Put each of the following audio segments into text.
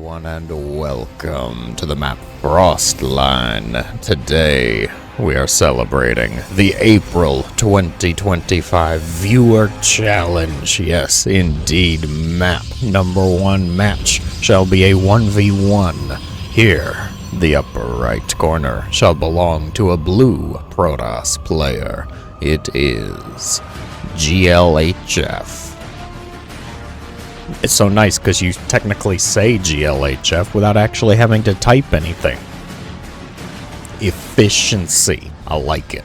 everyone, and welcome to the map Frostline. Today, we are celebrating the April 2025 Viewer Challenge. Yes, indeed, map number 1 match shall be a 1v1. Here, the upper right corner shall belong to a blue Protoss player. It is GLHF. It's so nice because you technically say GLHF without actually having to type anything. Efficiency. I like it.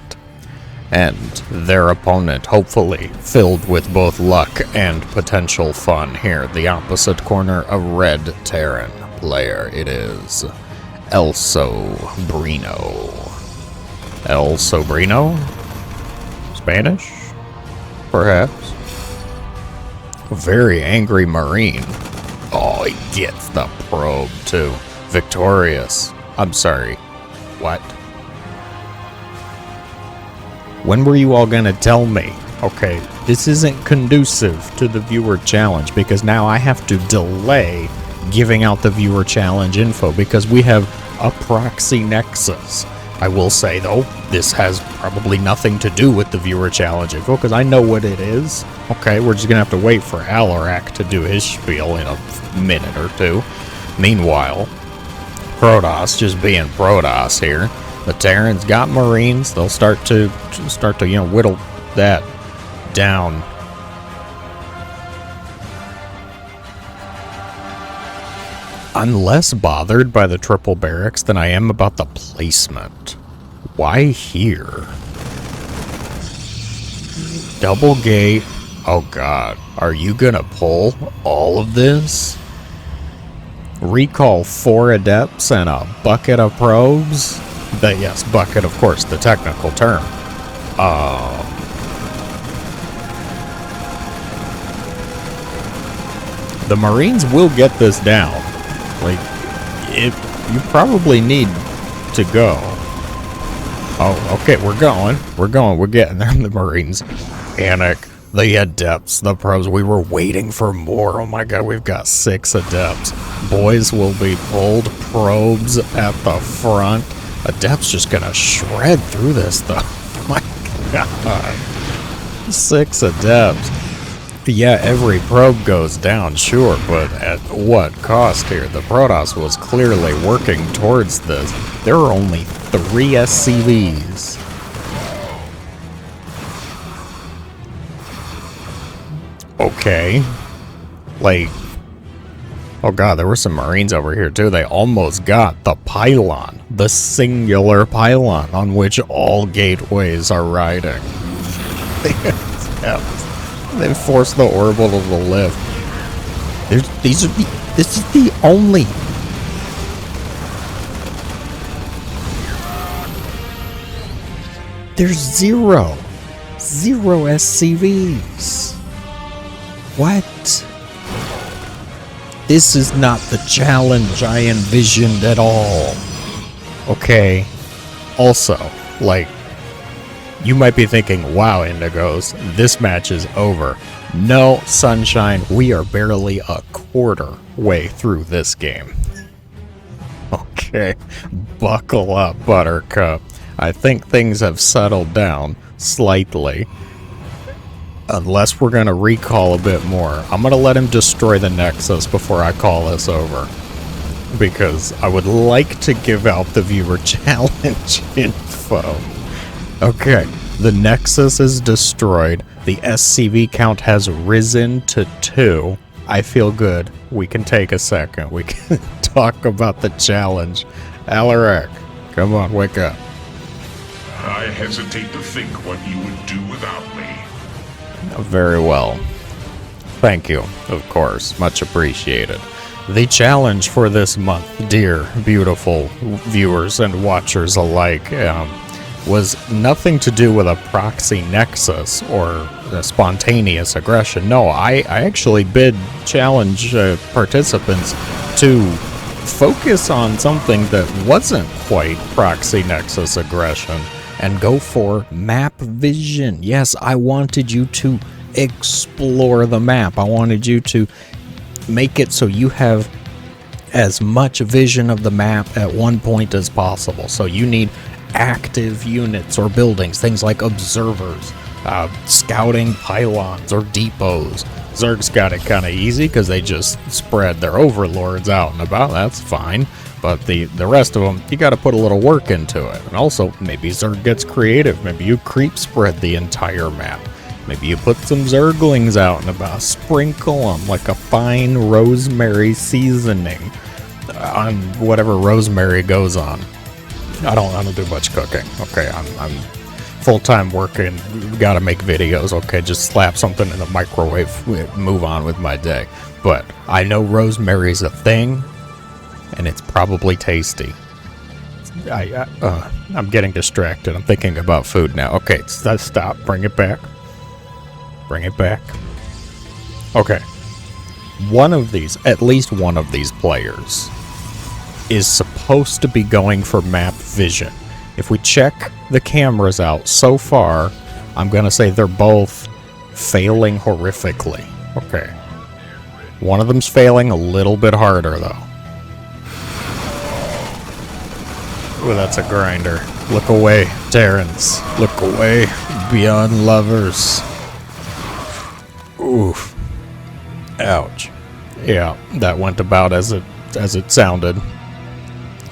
And their opponent, hopefully filled with both luck and potential fun. Here, the opposite corner, a red Terran player. It is El Sobrino. El Sobrino? Spanish? Perhaps. Very angry Marine. Oh, he gets the probe too. Victorious. I'm sorry. What? When were you all gonna tell me? Okay, this isn't conducive to the viewer challenge because now I have to delay giving out the viewer challenge info because we have a proxy nexus. I will say though, this has probably nothing to do with the viewer challenge info because I know what it is. Okay, we're just gonna have to wait for Alarak to do his spiel in a minute or two. Meanwhile, Protoss just being Protoss here. The Terrans got Marines. They'll start to whittle that down. I'm less bothered by the triple barracks than I am about the placement. Why here? Double gate. Oh god. Are you gonna pull all of this? Recall 4 adepts and a bucket of probes? Yes, bucket, of course, the technical term. The Marines will get this down. Like, you probably need to go. Oh, okay, we're getting there. The Marines panic, the adepts, the probes. We were waiting for more. Oh my god, we've got 6 adepts. Boys will be pulled, probes at the front. Adepts just gonna shred through this though. Oh my god. 6 adepts. Yeah, every probe goes down, sure, but at what cost here? The Protoss was clearly working towards this. There are only 3 SCVs. Okay. Like, oh god, there were some Marines over here too. They almost got the pylon, the singular pylon on which all gateways are riding. They forced the orbital of the lift. This is the only. There's zero SCVs. What? This is not the challenge I envisioned at all. Okay. Also, like, you might be thinking, wow, Indigos, this match is over. No, sunshine, we are barely a quarter way through this game. Okay, buckle up, Buttercup. I think things have settled down slightly. Unless we're going to recall a bit more. I'm going to let him destroy the Nexus before I call this over. Because I would like to give out the viewer challenge info. Okay, the Nexus is destroyed. The SCV count has risen to 2. I feel good. We can take a second. We can talk about the challenge. Alarak, come on, wake up. I hesitate to think what you would do without me. Very well. Thank you, of course. Much appreciated. The challenge for this month, dear, beautiful viewers and watchers alike, was nothing to do with a proxy nexus or a spontaneous aggression. No, I actually bid challenge participants to focus on something that wasn't quite proxy nexus aggression and go for map vision. Yes, I wanted you to explore the map. I wanted you to make it so you have as much vision of the map at one point as possible. So you need active units or buildings, things like observers, scouting pylons or depots. Zerg's got it kind of easy because they just spread their overlords out and about. That's fine. But the rest of them, you got to put a little work into it. And also, maybe Zerg gets creative. Maybe you creep spread the entire map. Maybe you put some Zerglings out and about. Sprinkle them like a fine rosemary seasoning on whatever rosemary goes on. I don't do much cooking. Okay, I'm full-time working. Got to make videos. Okay, just slap something in the microwave. Move on with my day. But I know rosemary's a thing, and it's probably tasty. I'm getting distracted. I'm thinking about food now. Okay, stop. Bring it back. Bring it back. Okay. At least one of these players is supposed to be going for map vision. If we check the cameras out so far, I'm going to say they're both failing horrifically. Okay. One of them's failing a little bit harder, though. Ooh, that's a grinder. Look away, Terrans. Look away, Byun lovers. Oof. Ouch. Yeah, that went about as it sounded.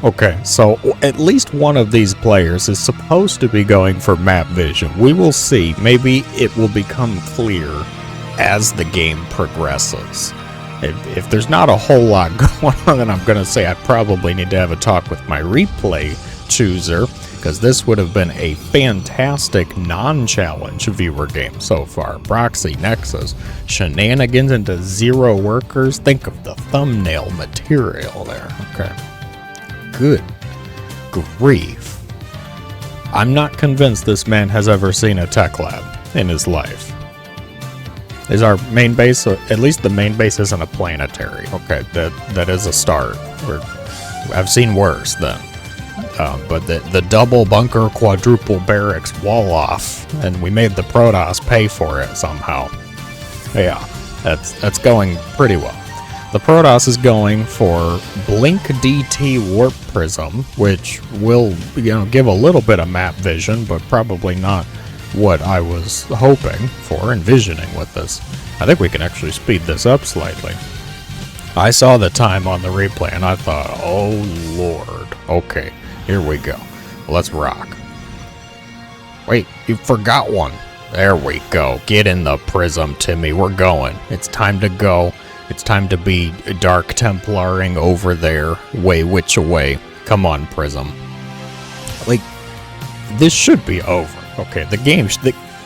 Okay, so at least one of these players is supposed to be going for map vision. We will see. Maybe it will become clear as the game progresses. If there's not a whole lot going on, then I'm going to say I probably need to have a talk with my replay chooser, because this would have been a fantastic non-challenge viewer game so far. Proxy, Nexus, shenanigans into 0 workers. Think of the thumbnail material there. Okay. Good grief. I'm not convinced this man has ever seen a tech lab in his life. Is our main base, or at least the main base isn't a planetary. Okay, that is a start. I've seen worse then. But the double bunker quadruple barracks wall off, and we made the Protoss pay for it somehow. Yeah, that's going pretty well. The Protoss is going for Blink DT Warp Prism, which will, give a little bit of map vision, but probably not what I was hoping for, envisioning with this. I think we can actually speed this up slightly. I saw the time on the replay and I thought, oh lord, okay, here we go. Let's rock. Wait, you forgot one. There we go. Get in the prism, Timmy. We're going. It's time to go. It's time to be Dark Templaring over there. Which away. Come on, Prism. Like, this should be over. Okay, the game,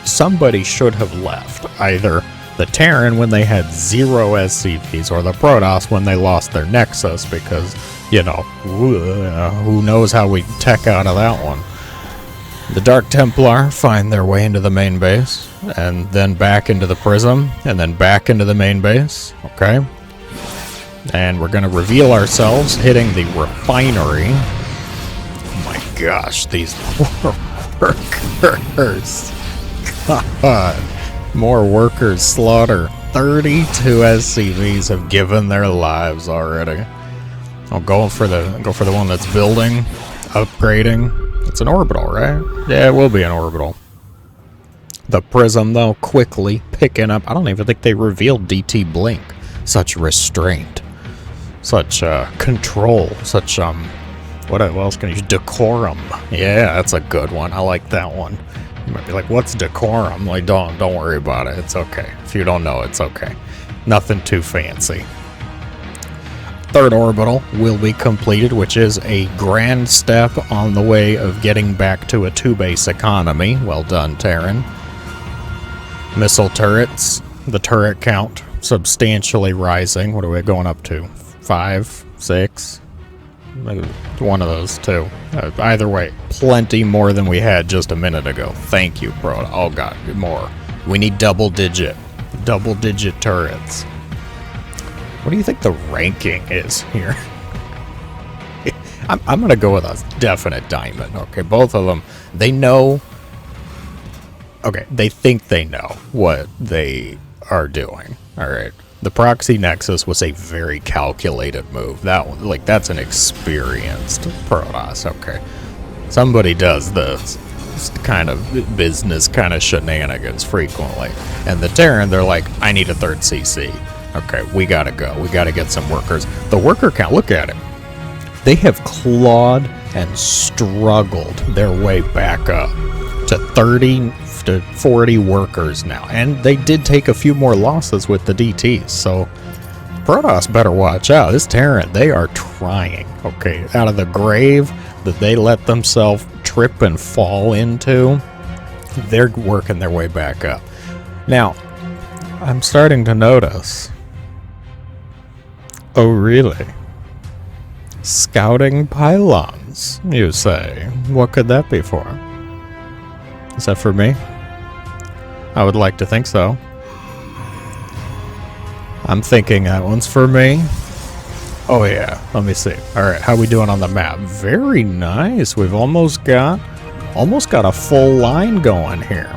somebody should have left. Either the Terran when they had 0 SCPs, or the Protoss when they lost their Nexus, because, who knows how we tech out of that one. The Dark Templar find their way into the main base, and then back into the Prism, and then back into the main base, okay? And we're going to reveal ourselves hitting the refinery. Oh my gosh, these poor workers. God, more workers slaughter. 32 SCVs have given their lives already. I'll go for the one that's building, upgrading. It's an orbital, right? Yeah, it will be an orbital. The Prism, though, quickly picking up. I don't even think they revealed DT Blink. Such restraint. Such control. Such, what else can you use? Decorum. Yeah, that's a good one. I like that one. You might be like, what's decorum? Like, don't worry about it. It's okay. If you don't know, it's okay. Nothing too fancy. Third orbital will be completed, which is a grand step on the way of getting back to a 2-base economy. Well done, Terran. Missile turrets, the turret count substantially rising. What are we going up to? 5, 6? One of those two. Either way, plenty more than we had just a minute ago. Thank you, bro. Oh god, more. We need double digit turrets. What do you think the ranking is here? I'm gonna go with a definite diamond. Okay, both of them, they know. Okay, they think they know what they are doing. All right, The proxy nexus was a very calculated move. That's an experienced Protoss. Okay, somebody does this kind of business, kind of shenanigans frequently. And the Terran, they're like, I need a third CC. Okay, we gotta go. We gotta get some workers. The worker count, look at it. They have clawed and struggled their way back up to 30 to 40 workers now. And they did take a few more losses with the DTs, so Protoss better watch out. This Terran, they are trying, okay, out of the grave that they let themselves trip and fall into, they're working their way back up. Now, I'm starting to notice. Oh, really? Scouting pylons, you say? What could that be for? Is that for me? I would like to think so. I'm thinking that one's for me. Oh yeah, let me see. Alright, how we doing on the map? Very nice. We've almost got a full line going here.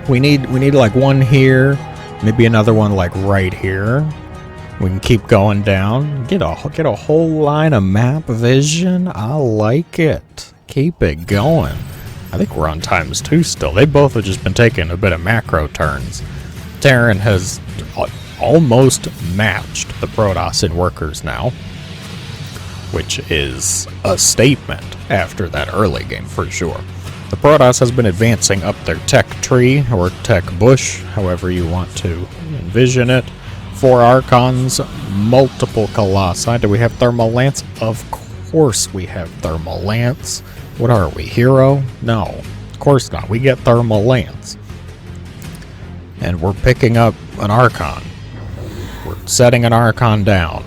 We need like one here, maybe another one like right here. We can keep going down. Get a whole line of map vision. I like it. Keep it going. I think we're on ×2 still. They both have just been taking a bit of macro turns. Terran has almost matched the Protoss in workers now, which is a statement after that early game for sure. The Protoss has been advancing up their tech tree, or tech bush, however you want to envision it. 4 Archons, multiple Colossi. Do we have Thermal Lance? Of course we have Thermal Lance. What are we, Hero? No, of course not. We get Thermal Lance. And we're picking up an Archon. We're setting an Archon down.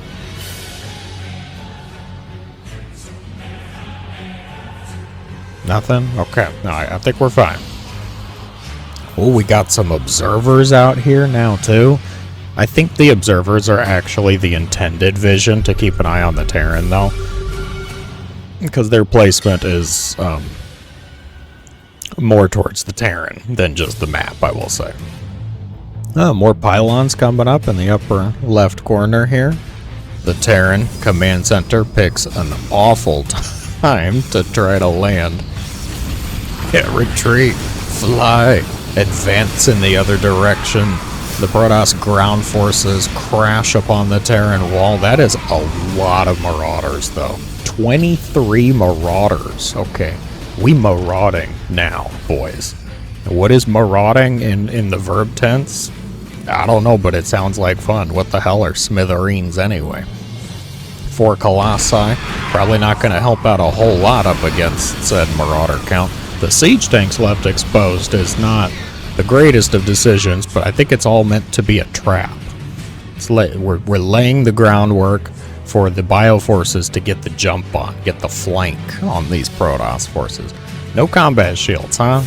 Nothing? Okay, no, I think we're fine. Oh, we got some observers out here now too. I think the observers are actually the intended vision to keep an eye on the Terran though, because their placement is more towards the Terran than just the map, I will say. More pylons coming up in the upper left corner here. The Terran command center picks an awful time to try to land. Yeah, retreat, fly, advance in the other direction. The Protoss ground forces crash upon the Terran wall. That is a lot of marauders, though. 23 marauders. Okay, we marauding now, boys. What is marauding in the verb tense? I don't know, but it sounds like fun. What the hell are smithereens anyway? 4 Colossi. Probably not going to help out a whole lot up against said marauder count. The siege tanks left exposed is not the greatest of decisions, but I think it's all meant to be a trap. We're laying the groundwork for the bioforces to get the jump on, get the flank on these Protoss forces. No combat shields, huh?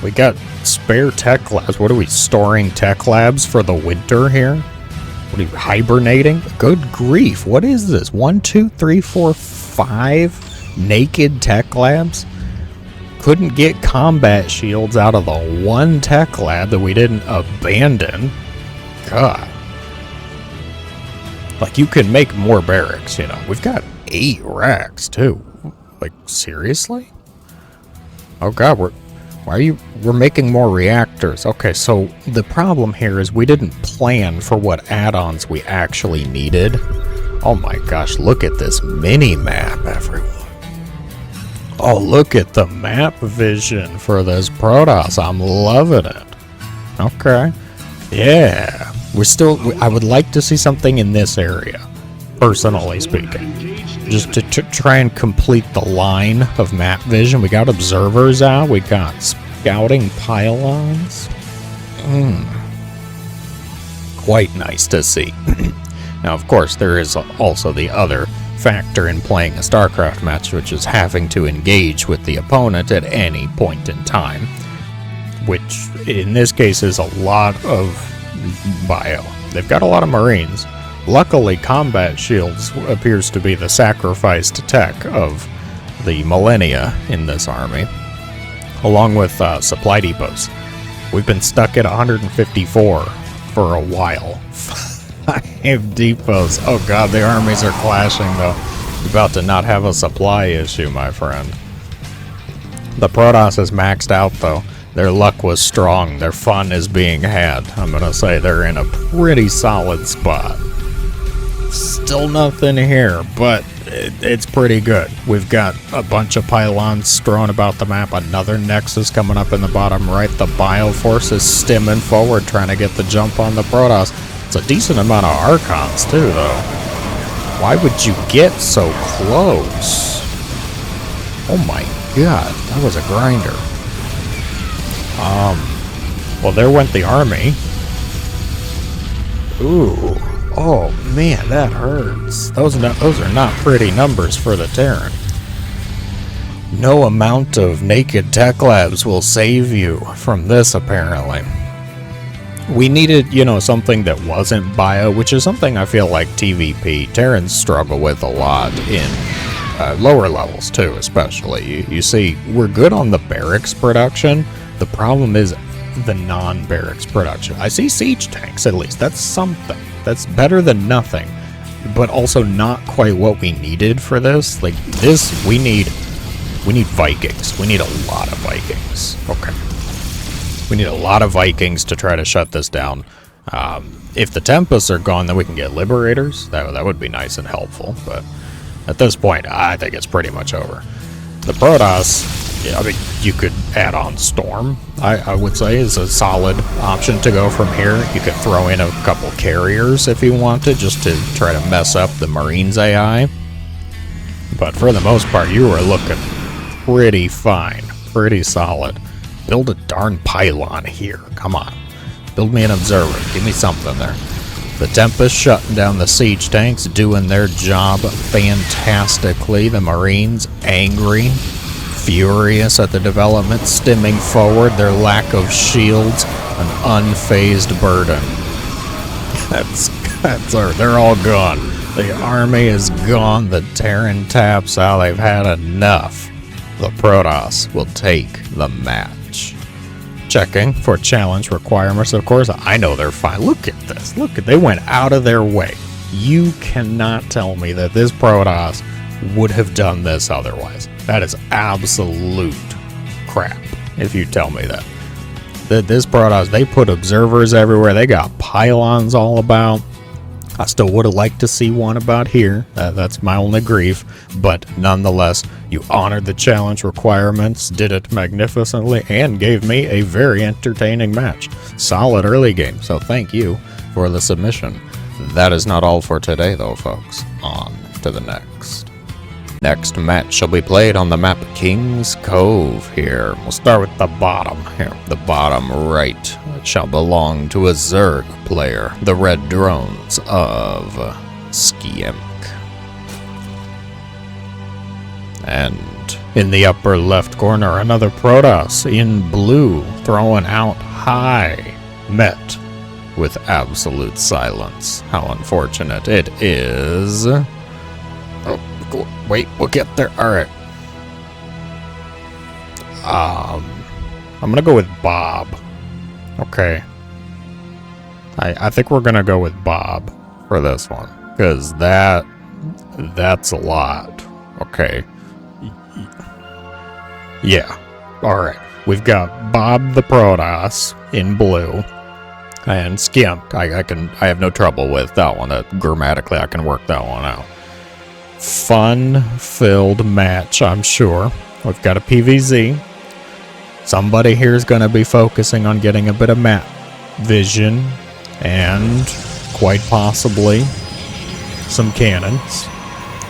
We got spare tech labs. What are we, storing tech labs for the winter here? What are you, hibernating? Good grief, what is this? 1, 2, 3, 4, 5 naked tech labs? Couldn't get combat shields out of the one tech lab that we didn't abandon. God. Like, you can make more barracks, you know. We've got 8 racks, too. Like, seriously? Oh god, we're making more reactors. Okay, so the problem here is we didn't plan for what add-ons we actually needed. Oh my gosh, look at this mini-map, everyone. Oh, look at the map vision for this Protoss. I'm loving it. Okay. Yeah. I would like to see something in this area, personally speaking. Just to try and complete the line of map vision. We got observers out. We got scouting pylons. Quite nice to see. Now, of course, there is also the other factor in playing a StarCraft match, which is having to engage with the opponent at any point in time, which in this case is a lot of bio. They've got a lot of Marines. Luckily, combat shields appears to be the sacrificed tech of the millennia in this army, along with supply depots. We've been stuck at 154 for a while. 5 depots. Oh god, the armies are clashing though. You're about to not have a supply issue, my friend. The Protoss is maxed out though. Their luck was strong. Their fun is being had. I'm gonna say they're in a pretty solid spot. Still nothing here, but it's pretty good. We've got a bunch of pylons strewn about the map. Another Nexus coming up in the bottom right. The Bioforce is stimming forward, trying to get the jump on the Protoss. It's a decent amount of Archons too, though. Why would you get so close? Oh my god, that was a grinder. Well, there went the army. Ooh. Oh man, that hurts. Those are not pretty numbers for the Terran. No amount of naked tech labs will save you from this, apparently. We needed, something that wasn't bio, which is something I feel like TVP Terrans struggle with a lot in lower levels too, especially. You see, we're good on the barracks production. The problem is the non-barracks production. I see siege tanks, at least. That's something. That's better than nothing, but also not quite what we needed for this. Like this, we need Vikings. We need a lot of Vikings. Okay. We need a lot of Vikings to try to shut this down. If the Tempests are gone, then we can get Liberators. That would be nice and helpful, but at this point, I think it's pretty much over. The Protoss, I mean, you could add on Storm, I would say, is a solid option to go from here. You could throw in a couple carriers if you wanted, just to try to mess up the Marines AI. But for the most part, you are looking pretty fine, pretty solid. Build a darn pylon here, come on. Build me an observer, give me something there. The Tempest shutting down the siege tanks, doing their job fantastically. The Marines angry, furious at the development, stimming forward, their lack of shields, an unfazed burden. They're all gone. The army is gone, the Terran taps out, they've had enough. The Protoss will take the match. Checking for challenge requirements, of course. I know they're fine. Look at this. They went out of their way. You cannot tell me that this Protoss would have done this otherwise. That is absolute crap, if you tell me that. This Protoss, they put observers everywhere. They got pylons all about. I still would have liked to see one about here. That's my only grief. But nonetheless, you honored the challenge requirements, did it magnificently, and gave me a very entertaining match. Solid early game, so thank you for the submission. That is not all for today, though, folks. On to the next. Next match shall be played on the map King's Cove here. We'll start with the bottom here. The bottom right shall belong to a Zerg player, the Red Drones of Skiemk. And in the upper left corner, another Protoss in blue, throwing out high, met with absolute silence. How unfortunate it is. Wait, we'll get there. Alright. I'm gonna go with Bob. Okay. I think we're gonna go with Bob for this one. Because that's a lot. Okay. Yeah. Alright. We've got Bob the Protoss in blue. And Skimp. I have no trouble with that one. Grammatically, I can work that one out. Fun-filled match, I'm sure. We've got a PVZ. Somebody here is going to be focusing on getting a bit of map vision and quite possibly some cannons.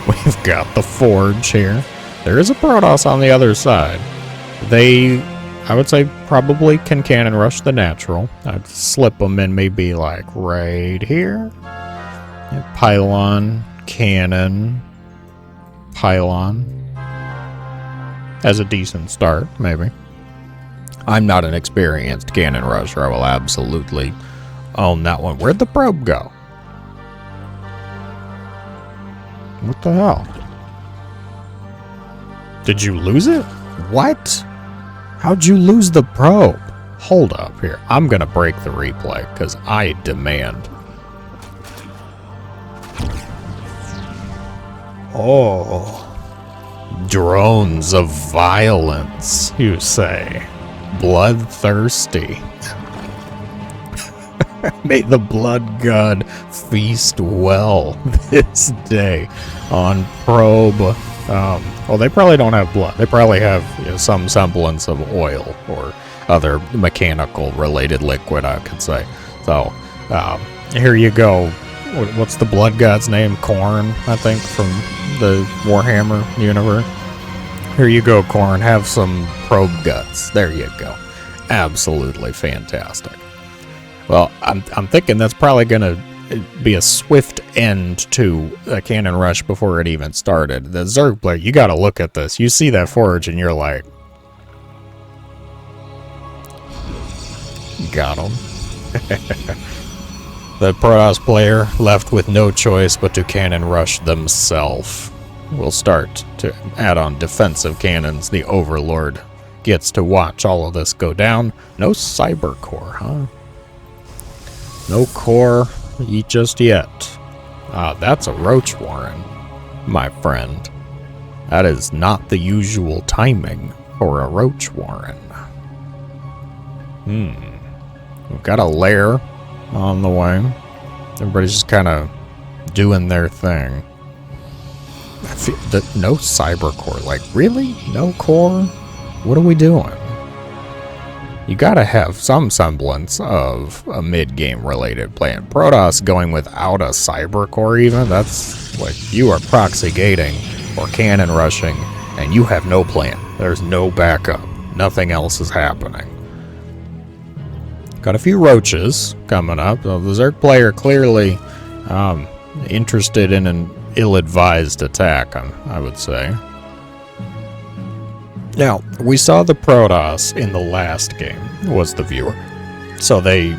We've got the Forge here. There is a Protoss on the other side. They, I would say, probably can cannon rush the natural. I'd slip them in maybe like right here. Pylon, cannon, pylon as a decent start, maybe. I'm not an experienced cannon rusher. I will absolutely own that one. Where'd the probe go? What the hell? Did you lose it? What? How'd you lose the probe? Hold up here. I'm gonna break the replay, because I demand. Oh. Drones of violence, you say. Bloodthirsty. May the blood god feast well this day on probe. Well, they probably don't have blood. They probably have, you know, some semblance of oil or other mechanical related liquid, I could say. So, here you go. What's the blood god's name? Korn, I think, from the Warhammer universe. Here you go, Korn. Have some probe guts. There you go. Absolutely fantastic. Well, I'm thinking that's probably going to be a swift end to a cannon rush before it even started. The Zerg player, you got to look at this. You see that forge and you're like, got him. The Protoss player left with no choice but to cannon rush themselves. We'll start to add on defensive cannons. The Overlord gets to watch all of this go down. No cyber core, huh? No core just yet. That's a Roach Warren, my friend. That is not the usual timing for a Roach Warren. We've got a lair on the way. Everybody's just kind of doing their thing. No cyber core. Like, really? No core? What are we doing? You gotta have some semblance of a mid-game related plan. Protoss going without a cyber core even, that's like, you are proxy gating or cannon rushing and you have no plan. There's no backup. Nothing else is happening. Got a few roaches coming up. The Zerg player clearly interested in an ill-advised attack, I would say. Now, we saw the Protoss in the last game, was the viewer. So they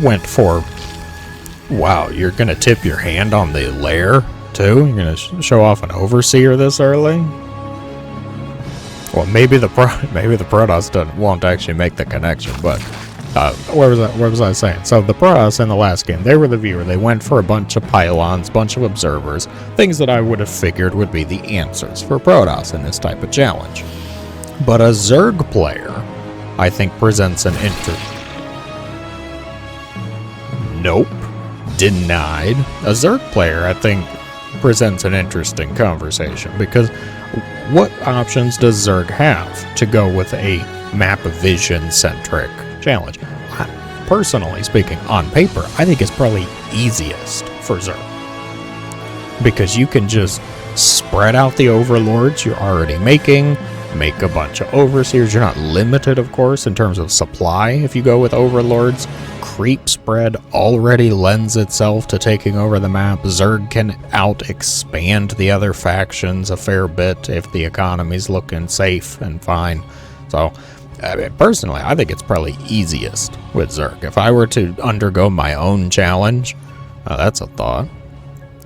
went for, wow, you're going to tip your hand on the lair, too? You're going to show off an Overseer this early? Well, maybe the Protoss won't actually make the connection, but where was I saying? So the Protoss in the last game, they were the viewer. They went for a bunch of pylons, bunch of observers, things that I would have figured would be the answers for Protoss in this type of challenge. But a Zerg player, I think, presents an Nope. Denied. A Zerg player, I think, presents an interesting conversation, because what options does Zerg have to go with a map vision-centric challenge? Personally speaking, on paper, I think it's probably easiest for Zerg, because you can just spread out the overlords you're already making, make a bunch of overseers. You're not limited, of course, in terms of supply if you go with overlords. Creep spread already lends itself to taking over the map. Zerg can out-expand the other factions a fair bit if the economy's looking safe and fine. So, personally, I think it's probably easiest with Zerg. If I were to undergo my own challenge, that's a thought.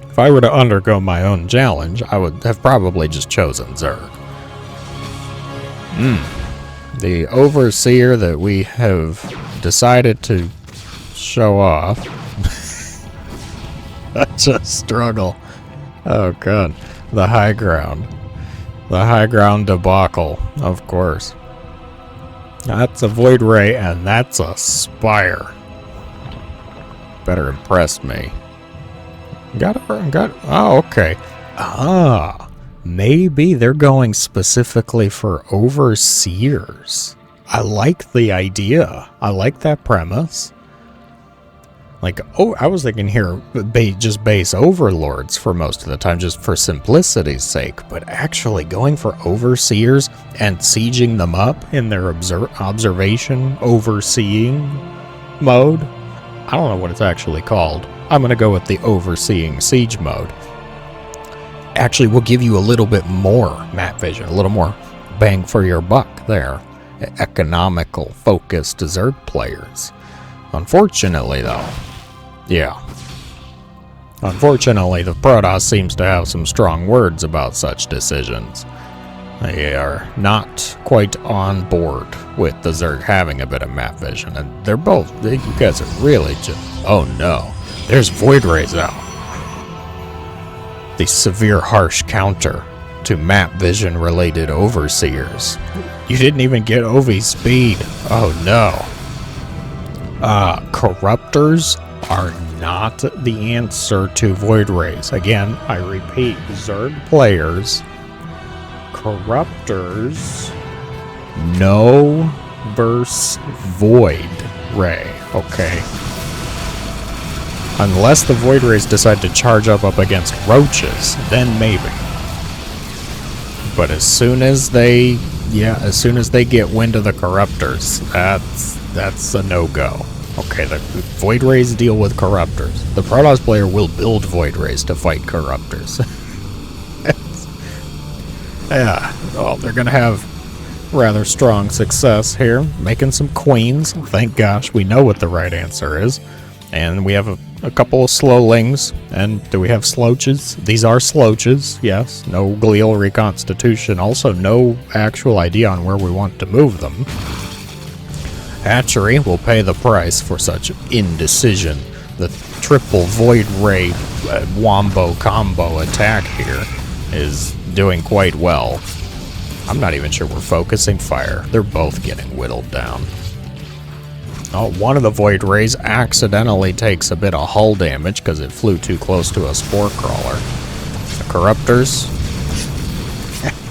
If I were to undergo my own challenge, I would have probably just chosen Zerg. The Overseer that we have decided to show off. Such a struggle. Oh god. The high ground. The high ground debacle, of course. That's a Void Ray and that's a Spire. Better impress me. Oh, okay. Maybe they're going specifically for Overseers. I like the idea. I like that premise. Like, I was thinking here, just base Overlords for most of the time, just for simplicity's sake. But actually going for Overseers and sieging them up in their observation, overseeing mode. I don't know what it's actually called. I'm going to go with the Overseeing Siege mode. Actually will give you a little bit more map vision, a little more bang for your buck there. Economical, focused Zerg players. Unfortunately, though, unfortunately, the Protoss seems to have some strong words about such decisions. They are not quite on board with the Zerg having a bit of map vision, and they're both, you guys are really just, oh no, there's Void Rays out. The severe harsh counter to map vision related overseers. You didn't even get OV speed. Oh no. Corruptors are not the answer to Void Rays. Again, I repeat, Zerg players, Corruptors, no verse Void Ray. Okay. Unless the Void Rays decide to charge up against roaches, then maybe. But as soon as they get wind of the Corruptors, that's a no-go. Okay, the Void Rays deal with Corruptors. The Protoss player will build Void Rays to fight Corruptors. Yeah, well, they're gonna have rather strong success here, making some queens. Thank gosh, we know what the right answer is. And we have a couple of slowlings. And do we have sloaches? These are sloaches, yes. No glial reconstitution. Also, no actual idea on where we want to move them. Hatchery will pay the price for such indecision. The triple Void Ray wombo combo attack here is doing quite well. I'm not even sure we're focusing fire. They're both getting whittled down. Oh, one of the Void Rays accidentally takes a bit of hull damage because it flew too close to a spore crawler. The Corruptors,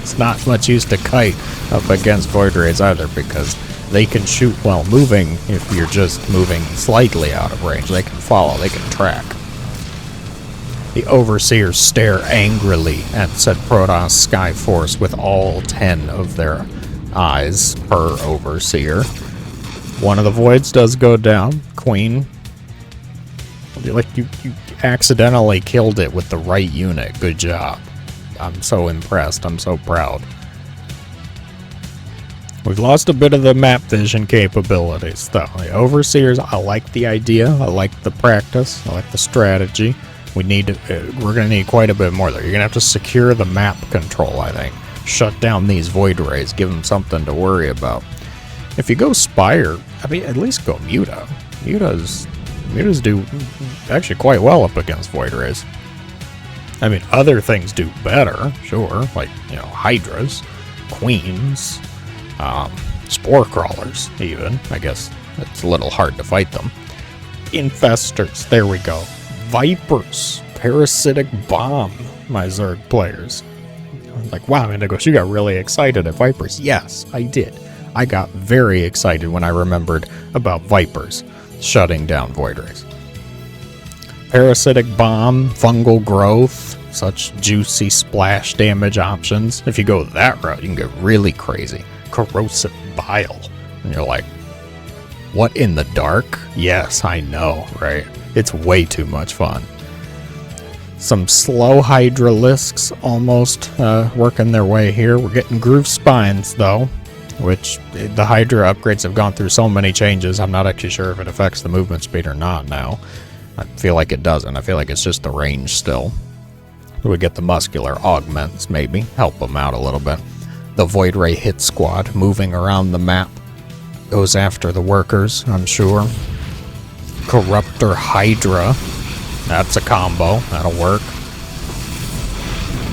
it's not much use to kite up against Void Rays either because they can shoot while moving if you're just moving slightly out of range. They can follow, they can track. The Overseers stare angrily at said Protoss Skyforce with all 10 of their eyes per Overseer. One of the Voids does go down. Queen. Like, you accidentally killed it with the right unit. Good job. I'm so impressed. I'm so proud. We've lost a bit of the map vision capabilities, though. The Overseers, I like the idea. I like the practice. I like the strategy. We're going to need quite a bit more, though. You're going to have to secure the map control, I think. Shut down these Void Rays. Give them something to worry about. If you go Spire, I mean, at least go Muta. Mutas do actually quite well up against Void Rays. I mean, other things do better, sure. Like, you know, Hydras, Queens, Spore Crawlers, even. I guess it's a little hard to fight them. Infestors, there we go. Vipers, Parasitic Bomb, my Zerg players. Like, wow, Indigos, you got really excited at Vipers. Yes, I did. I got very excited when I remembered about Vipers shutting down Void Rays. Parasitic Bomb, Fungal Growth, such juicy splash damage options. If you go that route, you can get really crazy. Corrosive Bile. And you're like, what in the dark? Yes, I know, right? It's way too much fun. Some slow Hydralisks almost working their way here. We're getting Groove Spines, though, which the Hydra upgrades have gone through so many changes. I'm not actually sure if it affects the movement speed or not now. I feel like it doesn't. I feel like it's just the range still. We get the muscular augments, maybe. Help them out a little bit. The Void Ray hit squad moving around the map. Goes after the workers, I'm sure. Corruptor Hydra. That's a combo. That'll work.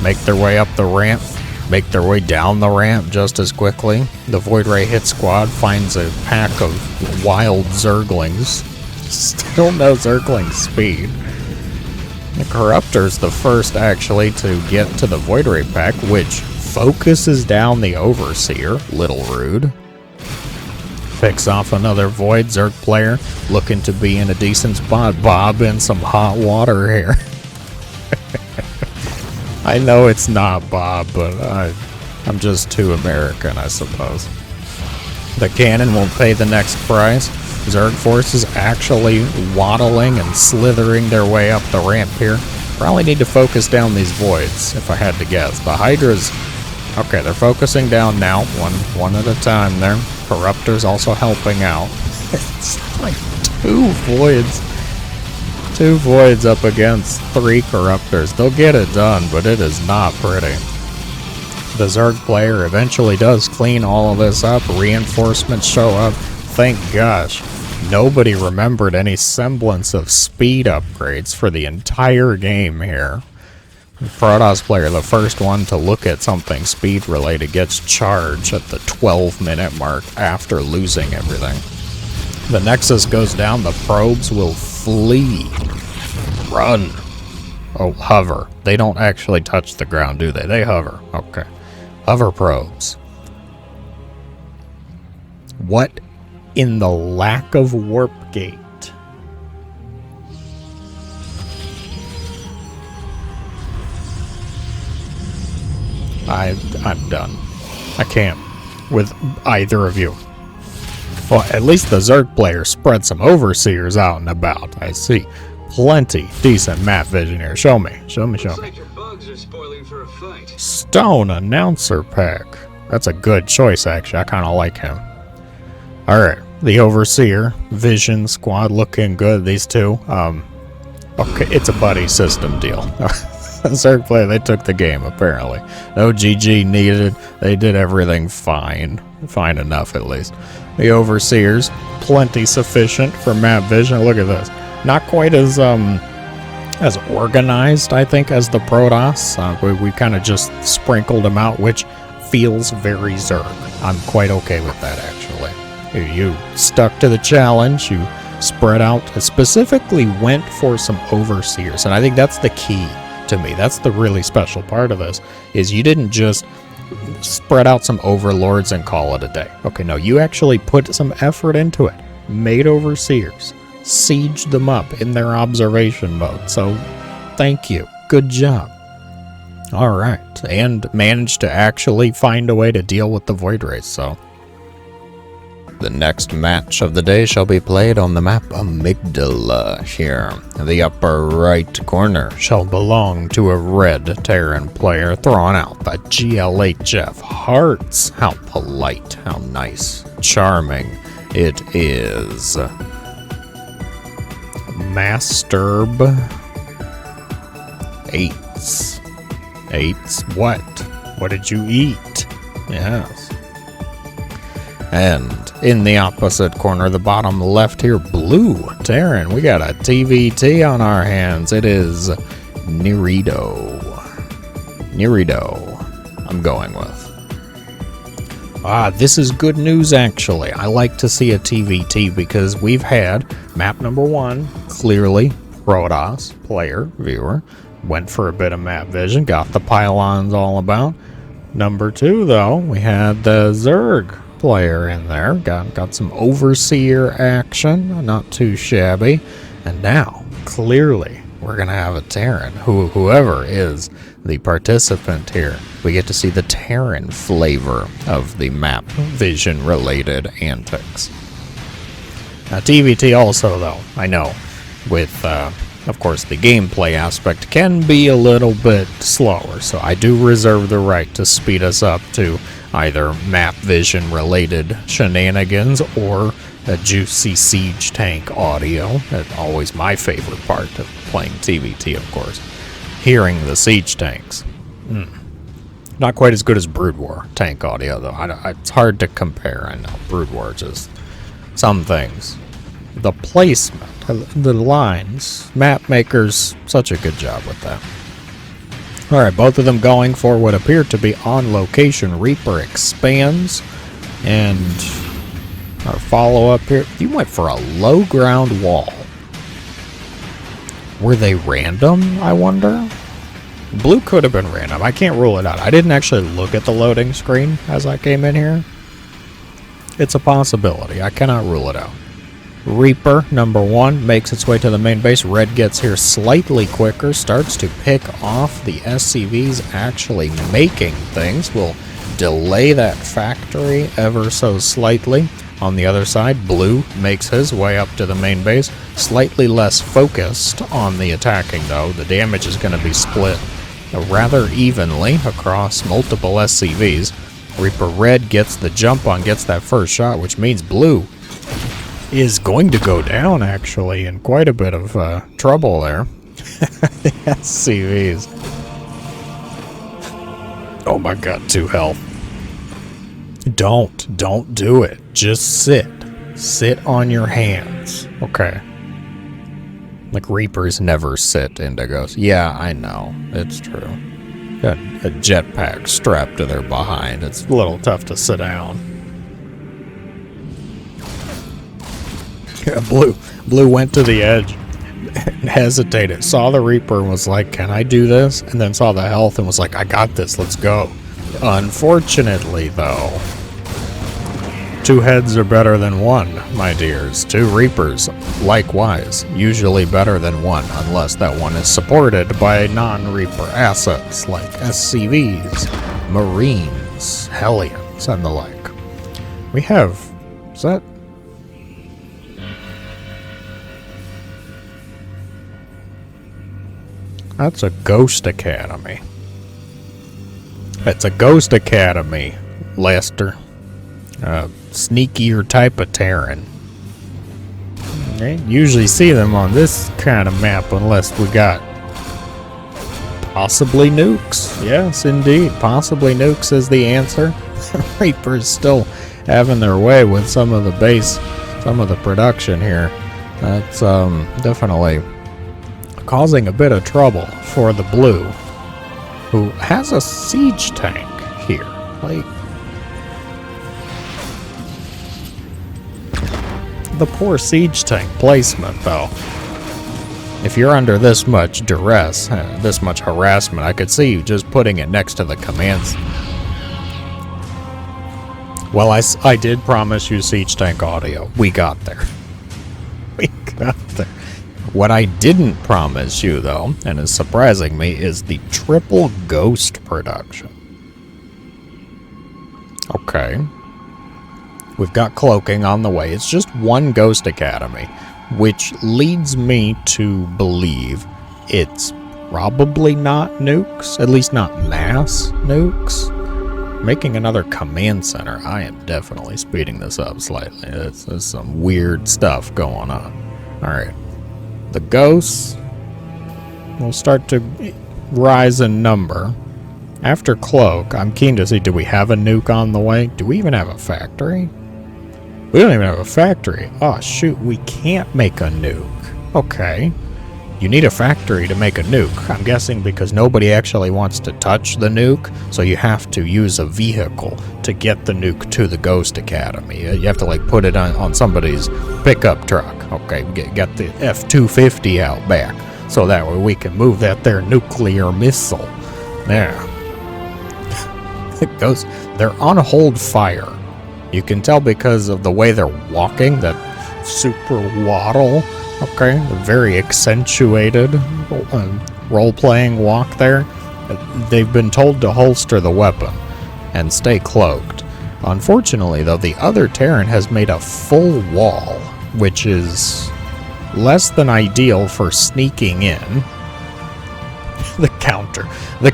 Make their way up the ramp. Make their way down the ramp just as quickly. The Void Ray hit squad finds a pack of wild Zerglings. Still no Zergling speed. The Corruptor's the first actually to get to the Void Ray pack, which focuses down the Overseer. Little rude. Picks off another Void Zerg player looking to be in a decent spot. Bob in some hot water here. I know it's not Bob, but I'm just too American, I suppose. The cannon won't pay the next price. Zerg forces actually waddling and slithering their way up the ramp here. Probably need to focus down these Voids, if I had to guess. The Hydras, okay, they're focusing down now, one at a time there. Corruptor's also helping out. It's like two Voids up against 3 Corruptors. They'll get it done, but it is not pretty. The Zerg player eventually does clean all of this up. Reinforcements show up. Thank gosh. Nobody remembered any semblance of speed upgrades for the entire game here. The Protoss player, the first one to look at something speed related, gets charged at the 12-minute mark after losing everything. The Nexus goes down, the probes will flee. Run. Oh, hover. They don't actually touch the ground, do they? They hover. Okay. Hover probes. What in the lack of warp gate? I'm done. I can't with either of you. Well, at least the Zerg player spread some overseers out and about. I see plenty decent map vision here. Show me. Show me. Show me. Your bugs are spoiling for a fight. Stone Announcer Pack. That's a good choice, actually. I kind of like him. Alright. The Overseer. Vision Squad looking good. These two. Okay, it's a buddy system deal. Zerg player, they took the game, apparently. No GG needed. They did everything fine. Fine enough, at least. The Overseers, plenty sufficient for map vision. Look at this. Not quite as organized, I think, as the Protoss. We kind of just sprinkled them out, which feels very Zerg. I'm quite okay with that, actually. You stuck to the challenge. You spread out. Specifically went for some Overseers, and I think that's the key to me. That's the really special part of this, is you didn't just spread out some Overlords and call it a day. Okay, no, you actually put some effort into it. Made Overseers. Sieged them up in their observation mode. So, thank you. Good job. Alright, and managed to actually find a way to deal with the Void Race, so. The next match of the day shall be played on the map Amygdala here. The upper right corner shall belong to a red Terran player thrown out by GLHF Hearts. How polite, how nice, charming it is. Masturb. Eights. Eights what? What did you eat? Yes. And in the opposite corner, the bottom left here, blue Terran. We got a TVT on our hands. It is Nerido. Nerido, I'm going with. This is good news, actually. I like to see a TVT because we've had map number 1, clearly Protoss, player, viewer. Went for a bit of map vision, got the pylons all about. Number 2, though, we had the Zerg player in there. Got some Overseer action, not too shabby. And now, clearly, we're going to have a Terran. Whoever is the participant here, we get to see the Terran flavor of the map vision-related antics. Now, TVT also, though, I know, with, of course, the gameplay aspect can be a little bit slower, so I do reserve the right to speed us up to either map vision related shenanigans or a juicy siege tank audio. That's always my favorite part of playing TVT, of course. Hearing the siege tanks. Not quite as good as Brood War tank audio, though. It's hard to compare. I know Brood War just some things. The placement, the lines, map makers, such a good job with that. Alright, both of them going for what appeared to be on location. Reaper expands, and our follow-up here. You went for a low ground wall. Were they random, I wonder? Blue could have been random. I can't rule it out. I didn't actually look at the loading screen as I came in here. It's a possibility. I cannot rule it out. Reaper, number 1, makes its way to the main base. Red gets here slightly quicker, starts to pick off the SCVs actually making things. Will delay that factory ever so slightly. On the other side, Blue makes his way up to the main base. Slightly less focused on the attacking, though. The damage is going to be split rather evenly across multiple SCVs. Reaper Red gets the jump on, gets that first shot, which means Blue is going to go down, actually, in quite a bit of trouble there. The SCVs. Oh my god, 2 health. Don't do it. Just sit. Sit on your hands. Okay. Like, Reapers never sit, Indigos. Yeah, I know. It's true. Got a jetpack strapped to their behind. It's a little tough to sit down. Yeah, Blue went to the edge and hesitated. Saw the Reaper and was like, can I do this? And then saw the health and was like, I got this. Let's go. Unfortunately, though, 2 heads are better than 1, my dears. 2 Reapers, likewise, usually better than 1, unless that one is supported by non-Reaper assets like SCVs, Marines, Hellions, and the like. We have... is that... that's a Ghost Academy. It's a Ghost Academy, Lester. Sneakier type of Terran. You usually see them on this kind of map unless we got possibly nukes. Yes, indeed. Possibly nukes is the answer. Reapers still having their way with some of the base, some of the production here. That's definitely causing a bit of trouble for the Blue, who has a siege tank here. Like, the poor siege tank placement, though. If you're under this much duress, this much harassment, I could see you just putting it next to the commands. Well, I did promise you siege tank audio. We got there. We got there. What I didn't promise you, though, and is surprising me, is the triple ghost production. Okay. We've got cloaking on the way. It's just 1 Ghost Academy, which leads me to believe it's probably not nukes, at least not mass nukes. Making another command center. I am definitely speeding this up slightly. There's some weird stuff going on. Alright. The ghosts will start to rise in number. After cloak, I'm keen to see, do we have a nuke on the way? Do we even have a factory? We don't even have a factory. Oh, shoot, we can't make a nuke. Okay. You need a factory to make a nuke. I'm guessing because nobody actually wants to touch the nuke, so you have to use a vehicle to get the nuke to the Ghost Academy. You have to, like, put it on somebody's pickup truck. Okay, get the F-250 out back, so that way we can move that there nuclear missile. There. It goes. They're on hold fire. You can tell because of the way they're walking, that super waddle. Okay, the very accentuated role-playing walk there. They've been told to holster the weapon and stay cloaked. Unfortunately, though, the other Terran has made a full wall, which is less than ideal for sneaking in. The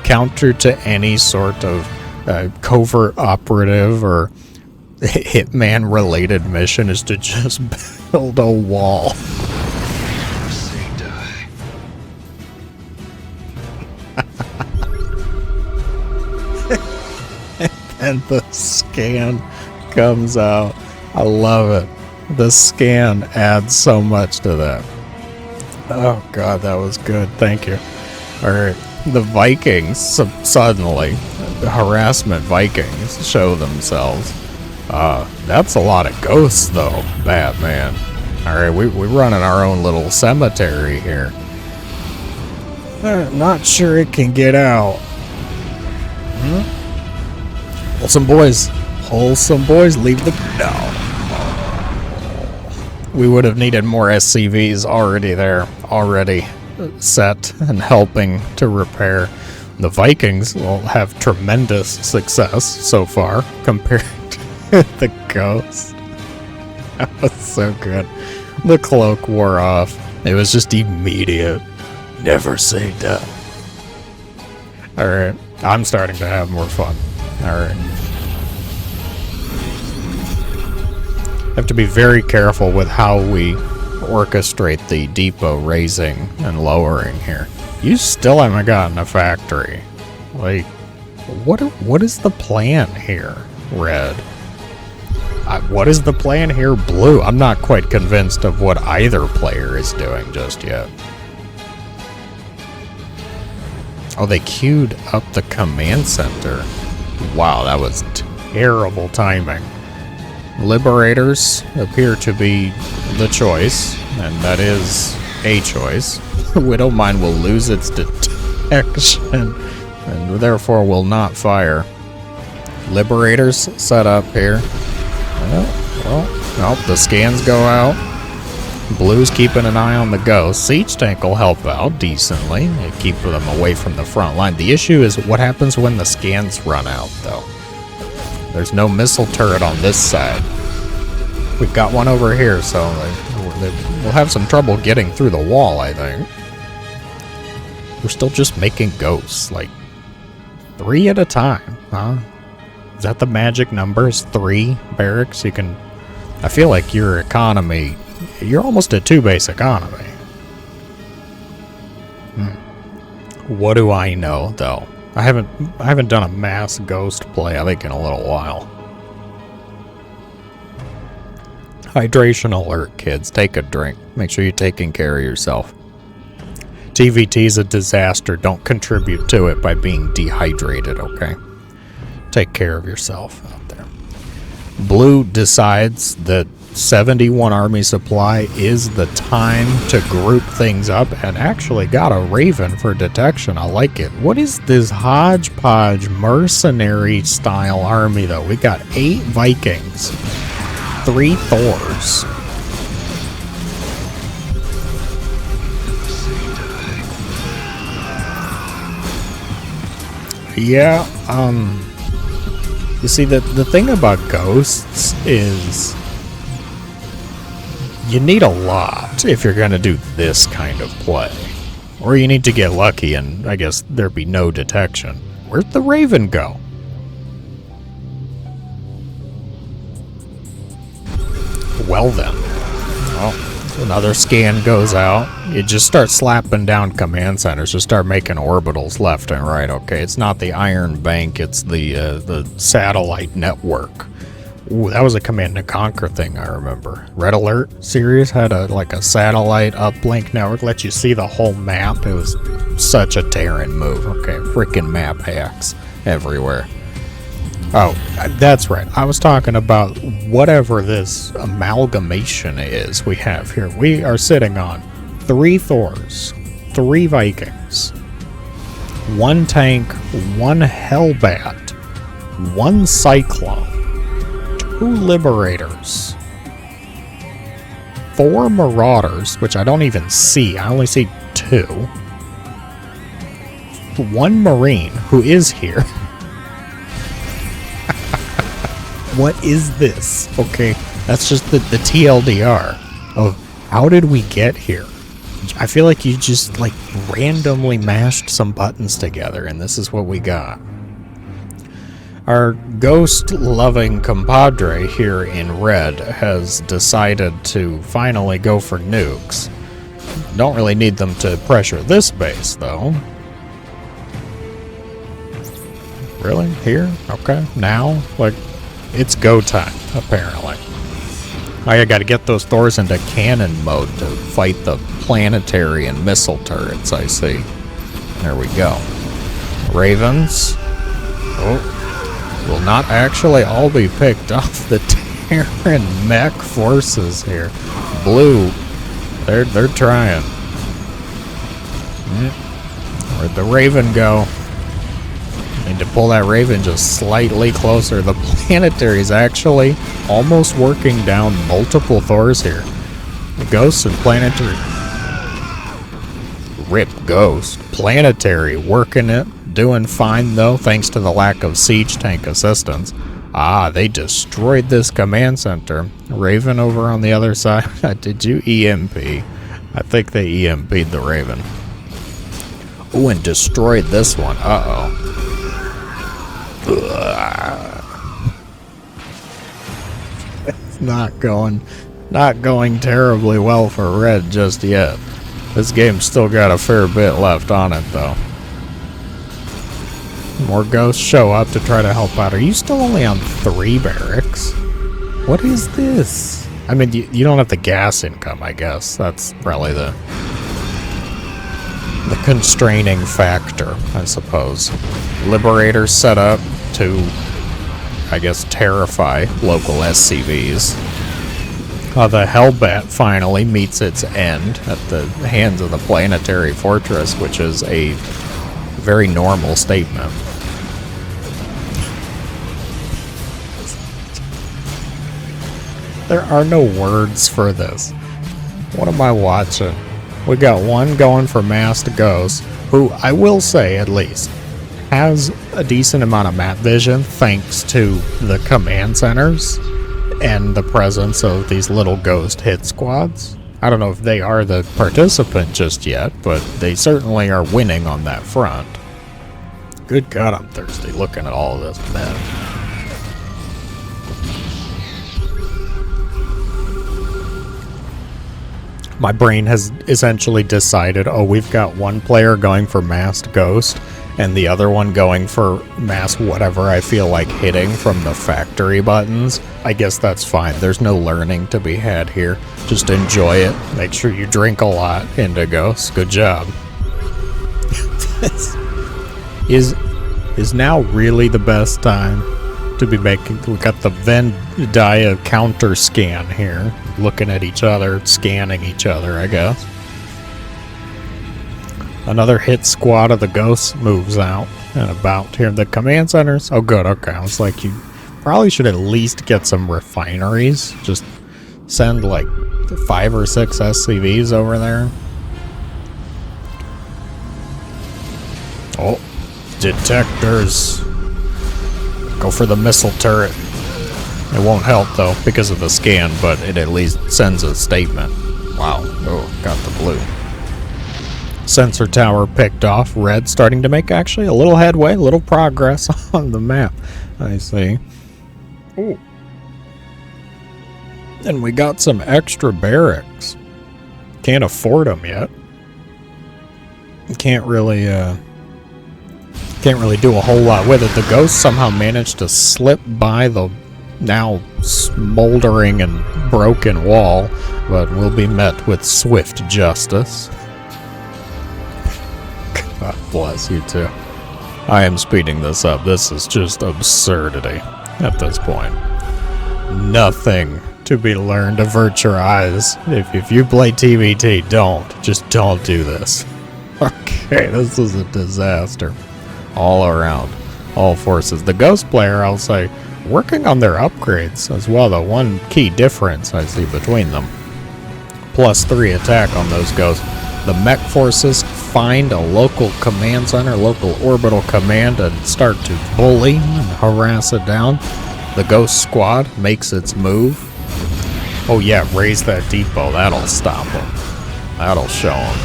counter to any sort of covert operative or hitman-related mission is to just build a wall. And the scan comes out. I love it. The scan adds so much to that. Oh god, that was good. Thank you. Alright. The Vikings suddenly, the harassment Vikings, show themselves. That's a lot of ghosts though, Batman. Alright, we're running our own little cemetery here. Not sure it can get out. Wholesome boys, leave the... No. We would have needed more SCVs already there, already set and helping to repair. The Vikings will have tremendous success so far compared to the Ghost. That was so good. The cloak wore off. It was just immediate. Never say die. Alright, I'm starting to have more fun. Alright. Have to be very careful with how we orchestrate the depot raising and lowering here. You still haven't gotten a factory. Like, What is the plan here, Red? What is the plan here, Blue? I'm not quite convinced of what either player is doing just yet. Oh, they queued up the command center. Wow, that was terrible timing. Liberators appear to be the choice, and that is a choice. Widowmine will lose its detection, and therefore will not fire. Liberators set up here. Well, the scans go out. Blue's keeping an eye on the ghost. Siege tank will help out decently. They keep them away from the front line. The issue is what happens when the scans run out, though. There's no missile turret on this side. We've got one over here, so we'll have some trouble getting through the wall, I think. We're still just making ghosts, like 3 at a time, huh? Is that the magic number? Is 3 barracks? You can... I feel like your economy... You're almost at 2 base economy. What do I know, though? I haven't done a mass ghost play, I think, in a little while. Hydration alert, kids. Take a drink. Make sure you're taking care of yourself. TVT is a disaster. Don't contribute to it by being dehydrated, okay? Take care of yourself out there. Blue decides that 71 army supply is the time to group things up and actually got a Raven for detection. I like it. What is this hodgepodge mercenary style army though? We got 8 Vikings, 3 Thors. Yeah, you see, the thing about ghosts is you need a lot if you're going to do this kind of play. Or you need to get lucky and, I guess, there'd be no detection. Where'd the Raven go? Well then. Oh, another scan goes out. You just start slapping down command centers. Just start making orbitals left and right, okay? It's not the Iron Bank, it's the satellite network. Ooh, that was a Command and Conquer thing, I remember. Red Alert series had a satellite uplink network, let you see the whole map. It was such a Terran move. Okay, freaking map hacks everywhere. Oh, that's right. I was talking about whatever this amalgamation is we have here. We are sitting on 3 Thors, 3 Vikings, 1 tank, 1 Hellbat, 1 Cyclone, 2 Liberators, 4 Marauders, which I don't even see. I only see 2. 1 Marine, who is here. What is this? Okay, that's just the TLDR of how did we get here? I feel like you just randomly mashed some buttons together and this is what we got. Our ghost-loving compadre here in red has decided to finally go for nukes. Don't really need them to pressure this base, though. Really? Here? Okay. Now? It's go time, apparently. I gotta get those Thors into cannon mode to fight the planetary and missile turrets, I see. There we go. Ravens. Oh. Will not actually all be picked off the Terran mech forces here. Blue, they're trying. Where'd the Raven go? Need to pull that Raven just slightly closer. The planetary is actually almost working down multiple Thors here. The Ghosts and planetary. Rip Ghost. Planetary working it. Doing fine though, thanks to the lack of siege tank assistance. Ah, they destroyed this command center. Raven over on the other side. Did you EMP? I think they EMP'd the Raven. Oh, and destroyed this one. Uh-oh. It's not going terribly well for red just yet. This game's still got a fair bit left on it though. More ghosts show up to try to help out. Are you still only on 3 barracks? What is this? I mean, you don't have the gas income, I guess. That's probably the constraining factor, I suppose. Liberators set up to, I guess, terrify local SCVs. The Hellbat finally meets its end at the hands of the Planetary Fortress, which is a very normal statement. There are no words for this. What am I watching? We got one going for Masked Ghost, who I will say, at least, has a decent amount of map vision thanks to the command centers and the presence of these little ghost hit squads. I don't know if they are the participant just yet, but they certainly are winning on that front. Good God, I'm thirsty looking at all of this, man. My brain has essentially decided, oh, we've got one player going for Masked Ghost and the other one going for mass whatever I feel like hitting from the factory buttons. I guess that's fine. There's no learning to be had here. Just enjoy it. Make sure you drink a lot, Indigos. Good job. This is now really the best time to be making. We got the Venn dia counter scan here. Looking at each other, scanning each other, I guess. Another hit squad of the ghosts moves out and about here. The command centers. Oh, good. Okay. I was like, you probably should at least get some refineries. Just send like 5 or 6 SCVs over there. Oh, detectors. Go for the missile turret. It won't help though because of the scan, but it at least sends a statement. Wow. Oh, got the blue. Sensor tower picked off. Red starting to make actually a little headway, a little progress on the map. I see. Ooh. And we got some extra barracks. Can't afford them yet. Can't really do a whole lot with it. The ghosts somehow managed to slip by the now smoldering and broken wall, but will be met with swift justice. God bless you too. I am speeding this up. This is just absurdity at this point. Nothing to be learned. Avert your eyes. If you play TBT, just don't do this. Okay, this is a disaster. All around. All forces. The ghost player, I'll say, working on their upgrades as well. The one key difference I see between them. +3 attack on those ghosts. The mech forces find a local command center, local orbital command, and start to bully and harass it down. The ghost squad makes its move. Oh yeah, raise that depot. That'll stop them. That'll show them.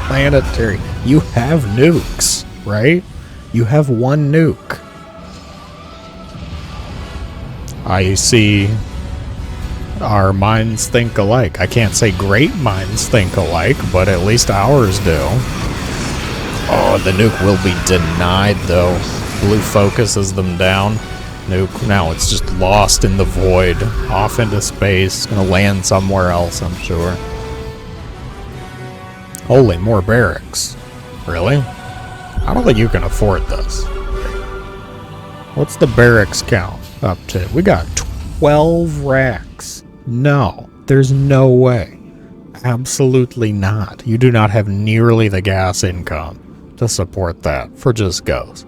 Planetary. You have nukes, right? You have one nuke. I see our minds think alike. I can't say great minds think alike, but at least ours do. Oh, the nuke will be denied, though. Blue focuses them down. Nuke, now it's just lost in the void. Off into space. Gonna land somewhere else, I'm sure. Holy, more barracks. Really? I don't think you can afford this. What's the barracks count up to? We got 12 racks. No, there's no way. Absolutely not. You do not have nearly the gas income to support that for just ghosts.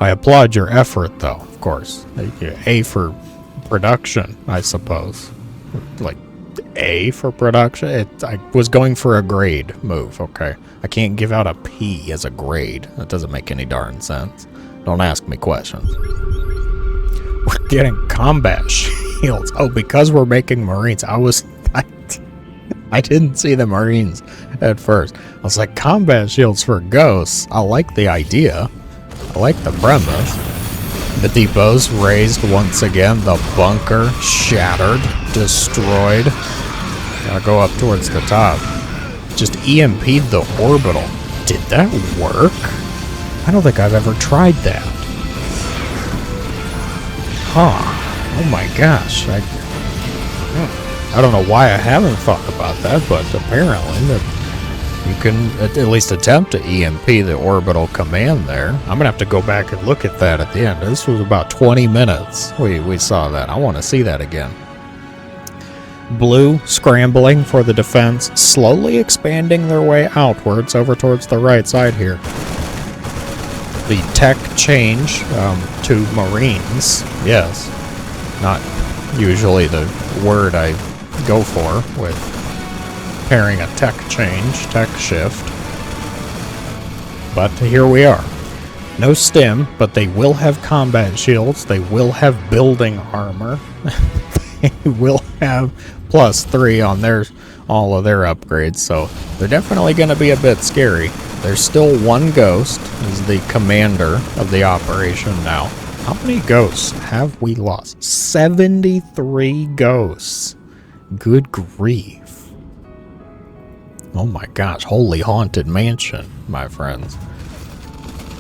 I applaud your effort, though, of course. A for production, I suppose. Like, A for production? I was going for a grade move, okay? I can't give out a P as a grade. That doesn't make any darn sense. Don't ask me questions. We're getting combat shields. Oh, because we're making Marines. I didn't see the Marines at first. I was like, combat shields for ghosts. I like the idea. I like the premise. The depots raised once again. The bunker shattered, destroyed. Gotta go up towards the top. Just EMP'd the orbital. Did that work? I don't think I've ever tried that. Huh. Oh my gosh. I don't know why I haven't thought about that, but apparently that you can at least attempt to EMP the orbital command there. I'm gonna have to go back and look at that at the end. This was about 20 minutes we saw that. I want to see that again. Blue scrambling for the defense, slowly expanding their way outwards over towards the right side here. The tech change to Marines, yes, not usually the word I go for with pairing a tech change, tech shift, but here we are. No stim, but they will have combat shields, they will have building armor, they will have +3 on all of their upgrades, so they're definitely going to be a bit scary. There's still one ghost, is the commander of the operation now. How many ghosts have we lost? 73 ghosts. Good grief. Oh my gosh, holy haunted mansion, my friends.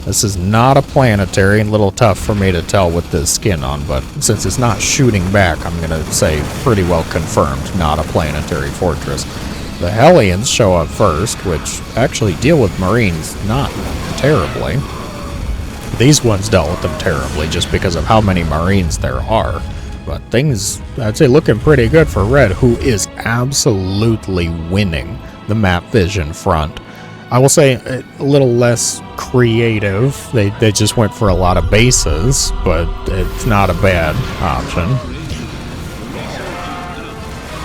This is not a planetary, a little tough for me to tell with this skin on, but since it's not shooting back, I'm going to say pretty well confirmed, not a planetary fortress. The Hellions show up first, which actually deal with Marines not terribly. These ones dealt with them terribly just because of how many Marines there are. But things, I'd say, looking pretty good for Red, who is absolutely winning the map vision front. I will say a little less creative. They just went for a lot of bases, but it's not a bad option.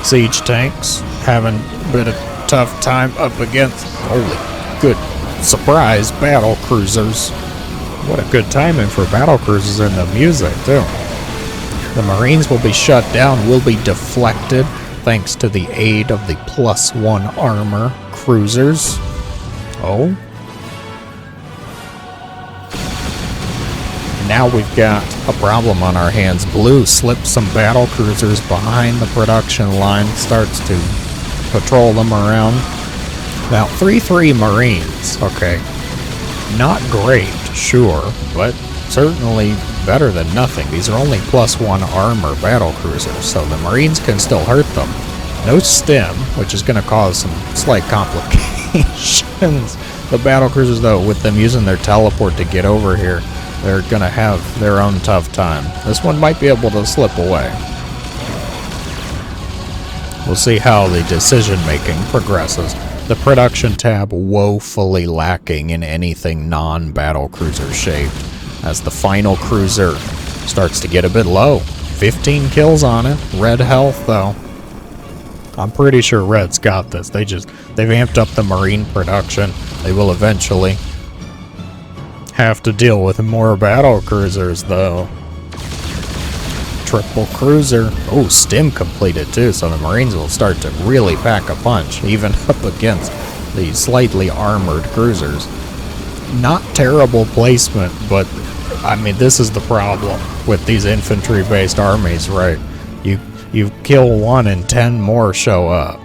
Siege tanks having a bit of tough time up against, holy good surprise, battle cruisers. What a good timing for battle cruisers in the music too. The Marines will be shut down, will be deflected thanks to the aid of the +1 armor cruisers. Oh. Now we've got a problem on our hands. Blue slips some battle cruisers behind the production line, starts to patrol them around. Now, 3-3 Marines, okay. Not great, sure, but certainly better than nothing. These are only +1 armor battle cruisers, so the Marines can still hurt them. No stim, which is going to cause some slight complications. The battle cruisers, though, with them using their teleport to get over here, they're going to have their own tough time. This one might be able to slip away. We'll see how the decision-making progresses. The production tab woefully lacking in anything non-battle cruiser shaped, as the final cruiser starts to get a bit low. 15 kills on it. Red health, though. I'm pretty sure Red's got this. They've amped up the Marine production. They will eventually have to deal with more battle cruisers, though. Triple cruiser. Oh, stim completed, too, so the Marines will start to really pack a punch, even up against the slightly armored cruisers. Not terrible placement, but, I mean, this is the problem with these infantry-based armies, right? You kill one and 10 more show up.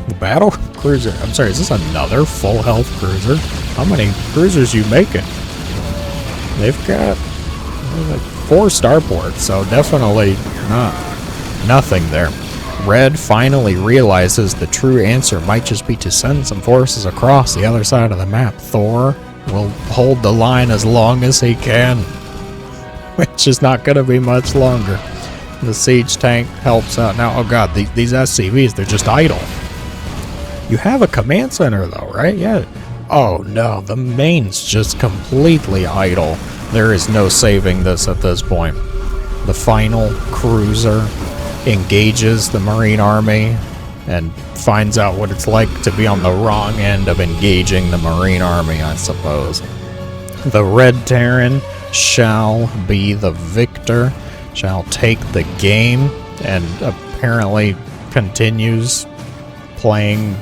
The battle cruiser, I'm sorry, is this another full health cruiser? How many cruisers you making? They've got 4 starports, so definitely nothing there. Red finally realizes the true answer might just be to send some forces across the other side of the map. Thor will hold the line as long as he can, which is not going to be much longer. The siege tank helps out. Now, oh god, these SCVs, they're just idle. You have a command center, though, right? Yeah. Oh no, the main's just completely idle. There is no saving this at this point. The final cruiser engages the Marine Army and finds out what it's like to be on the wrong end of engaging the Marine Army, I suppose. The Red Terran shall be the victor, shall take the game, and apparently continues playing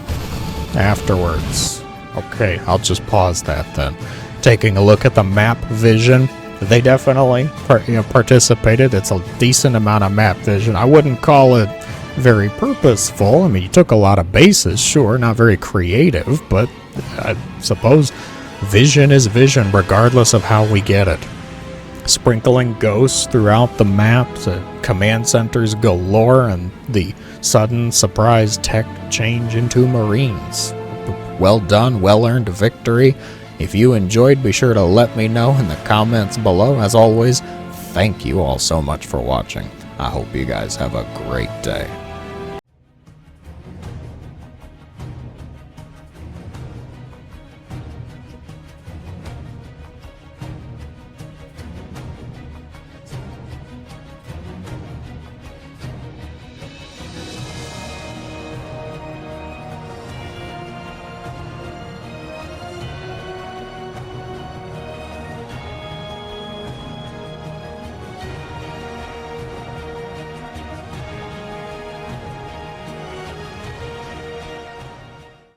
afterwards. Okay, I'll just pause that then. Taking a look at the map vision, they definitely participated. It's a decent amount of map vision. I wouldn't call it very purposeful. I mean, you took a lot of bases, sure, not very creative, but I suppose Vision is vision regardless of how we get it. Sprinkling ghosts throughout the map, the command centers galore, and the sudden surprise tech change into Marines. Well done, well-earned victory. If you enjoyed, be sure to let me know in the comments below. As always, thank you all so much for watching. I hope you guys have a great day.